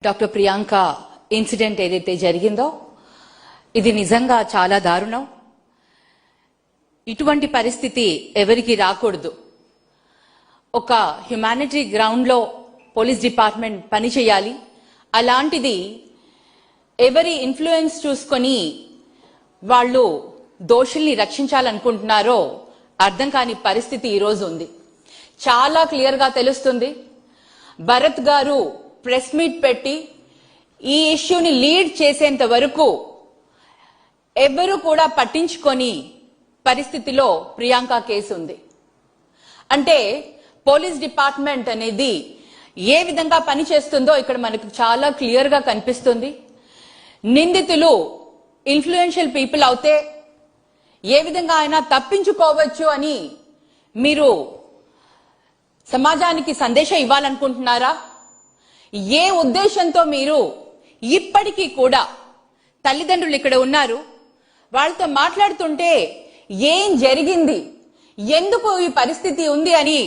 Doctor Priyanka incident ఏదైతే జరిగిందో ఇది నిజంగా చాలా దారుణం. ఇటువంటి పరిస్థితి ఎవరికి రాకూడదు. ఒక హ్యుమానిటీ గ్రౌండ్ లో పోలీస్ డిపార్ట్మెంట్ పని చేయాలి. అలాంటిది ఎవరి ఇన్ఫ్లుయెన్స్ చూసుకొని వాళ్ళు దోషుల్ని రక్షించాలనుకుంటున్నారో అర్థం కాని పరిస్థితి ఈ రోజు ఉంది. చాలా క్లియర్ గా తెలుస్తుంది. భరత్ గారు ప్రెస్ మీట్ పెట్టి ఈ ఇష్యూని లీడ్ చేసేంత వరకు ఎవరు కూడా పట్టించుకొని పరిస్థితిలో ప్రియాంక కేసు ఉంది. అంటే పోలీస్ డిపార్ట్మెంట్ అనేది ఏ విధంగా పనిచేస్తుందో ఇక్కడ మనకు చాలా క్లియర్ గా కనిపిస్తుంది. నిందితులు ఇన్ఫ్లుయెన్షియల్ పీపుల్ అవుతే ఏ విధంగా అయినా తప్పించుకోవచ్చు అని మీరు సమాజానికి సందేశం ఇవ్వాలనుకుంటున్నారా? ఏ ఉద్దేశంతో మీరు ఇప్పటికీ కూడా తల్లిదండ్రులు ఇక్కడ ఉన్నారు, వాళ్ళతో మాట్లాడుతుంటే ఏం జరిగింది, ఎందుకు ఈ పరిస్థితి ఉంది అని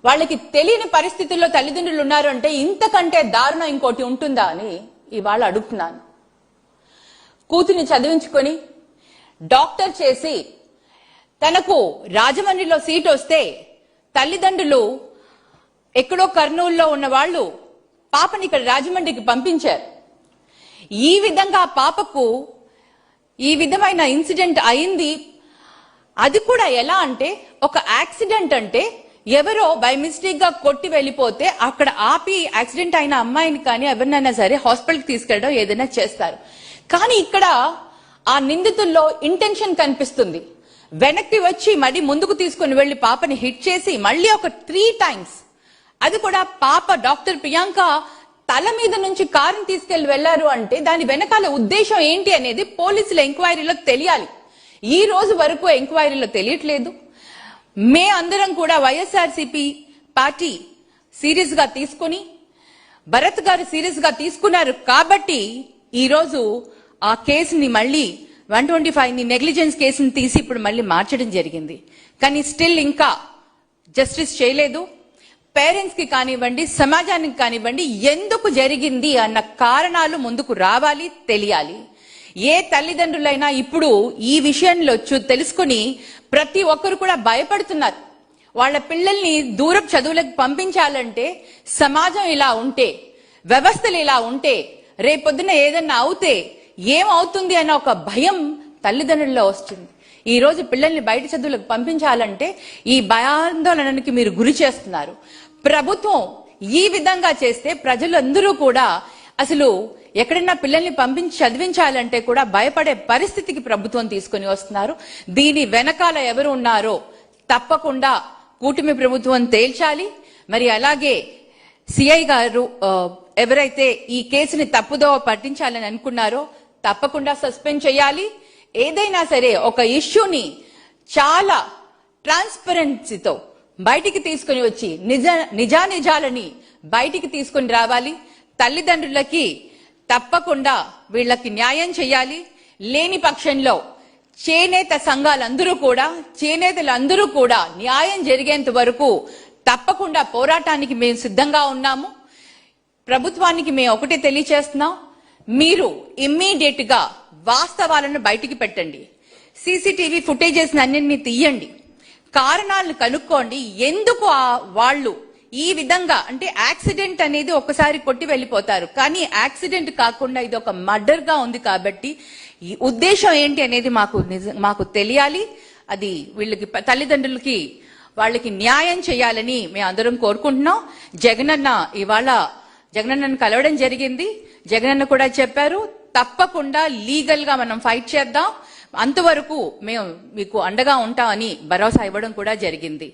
వాళ్ళకి తెలియని పరిస్థితుల్లో తల్లిదండ్రులు ఉన్నారు అంటే ఇంతకంటే దారుణం ఇంకోటి ఉంటుందా అని ఇవాళ అడుగుతున్నాను. కూతురిని చదివించుకొని డాక్టర్ చేసి తనకు రాజమండ్రిలో సీట్ వస్తే తల్లిదండ్రులు ఎక్కడో కర్నూలులో ఉన్న వాళ్ళు పాపని ఇక్కడ రాజమండ్రికి పంపించారు. ఈ విధంగా పాపకు ఈ విధమైన ఇన్సిడెంట్ అయింది. అది కూడా ఎలా అంటే ఒక యాక్సిడెంట్ అంటే ఎవరో బై మిస్టేక్ గా కొట్టి వెళ్ళిపోతే అక్కడ ఆపి యాక్సిడెంట్ అయిన అమ్మాయిని కానీ ఎవరినైనా సరే హాస్పిటల్కి తీసుకెళ్ళడం ఏదైనా చేస్తారు. కానీ ఇక్కడ ఆ నిందితుల్లో ఇంటెన్షన్ కనిపిస్తుంది. వెనక్కి వచ్చి మళ్ళీ ముందుకు తీసుకుని వెళ్లి పాపని హిట్ చేసి మళ్ళీ ఒక 3 times, అది కూడా పాప డాక్టర్ ప్రియాంక తల మీద నుంచి కారుని తీసుకెళ్లి వెళ్లారు అంటే దాని వెనకాల ఉద్దేశం ఏంటి అనేది పోలీసుల ఎంక్వైరీలో తెలియాలి. ఈ రోజు వరకు ఎంక్వైరీలో తెలియట్లేదు. మే అందరం కూడా వైఎస్ఆర్సీపీ పార్టీ సీరియస్ గా తీసుకుని భరత్ గారు సీరియస్ గా తీసుకున్నారు కాబట్టి ఈ రోజు ఆ కేసుని మళ్ళీ 125 నెగ్లిజెన్స్ కేసుని తీసి ఇప్పుడు మళ్ళీ మార్చడం జరిగింది. కానీ స్టిల్ ఇంకా జస్టిస్ చేయలేదు. పేరెంట్స్ కి కానివ్వండి, సమాజానికి కానివ్వండి, ఎందుకు జరిగింది అన్న కారణాలు ముందుకు రావాలి, తెలియాలి. ఏ తల్లిదండ్రులైనా ఇప్పుడు ఈ విషయంలో తెలుసుకుని ప్రతి ఒక్కరు కూడా భయపడుతున్నారు. వాళ్ళ పిల్లల్ని దూరపు చదువులకు పంపించాలంటే సమాజం ఇలా ఉంటే, వ్యవస్థలు ఇలా ఉంటే, రేపొద్దున ఏదన్నా అవుతే ఏమవుతుంది అన్న ఒక భయం తల్లిదండ్రుల్లో వస్తుంది. ఈ రోజు పిల్లల్ని బయట చదువులకు పంపించాలంటే ఈ భయాందోళనకి మీరు గురి చేస్తున్నారు. ప్రభుత్వం ఈ విధంగా చేస్తే ప్రజలందరూ కూడా అసలు ఎక్కడైనా పిల్లల్ని పంపించి చదివించాలంటే కూడా భయపడే పరిస్థితికి ప్రభుత్వం తీసుకుని వస్తున్నారు. దీని వెనకాల ఎవరు ఉన్నారో తప్పకుండా కూటమి ప్రభుత్వం తేల్చాలి. మరి అలాగే సిఐ గారు ఎవరైతే ఈ కేసుని తప్పుదోవ పట్టించాలని అనుకున్నారో తప్పకుండా సస్పెండ్ చేయాలి. ఏదైనా సరే ఒక ఇష్యూని చాలా ట్రాన్స్పరెన్సీతో బయటికి తీసుకుని వచ్చి నిజానిజాలని బయటికి తీసుకుని రావాలి. తల్లిదండ్రులకి తప్పకుండా వీళ్ళకి న్యాయం చేయాలి. లేని పక్షంలో చేనేత సంఘాలందరూ కూడా, చేనేతలందరూ కూడా న్యాయం జరిగేంత వరకు తప్పకుండా పోరాటానికి మేము సిద్ధంగా ఉన్నాము. ప్రభుత్వానికి మేము ఒకటే తెలియచేస్తున్నాం, మీరు ఇమ్మీడియట్ గా వాస్తవాలను బయటికి పెట్టండి. సీసీటీవీ ఫుటేజెస్ అన్నింటినీ తీయండి, కారణాలను కనుక్కోండి. ఎందుకు వాళ్ళు ఈ విధంగా అంటే యాక్సిడెంట్ అనేది ఒకసారి కొట్టి వెళ్ళిపోతారు, కానీ యాక్సిడెంట్ కాకుండా ఇది ఒక మర్డర్ గా ఉంది కాబట్టి ఈ ఉద్దేశం ఏంటి అనేది మాకు తెలియాలి. అది వీళ్ళకి తల్లిదండ్రులకి వాళ్ళకి న్యాయం చేయాలని మేము అందరం కోరుకుంటున్నాం. జగనన్నను కలవడం జరిగింది. జగనన్న కూడా చెప్పారు తప్పకుండా లీగల్ గా మనం ఫైట్ చేద్దాం, అంతవరకు మేము మీకు అండగా ఉంటామని భరోసా ఇవ్వడం కూడా జరిగింది.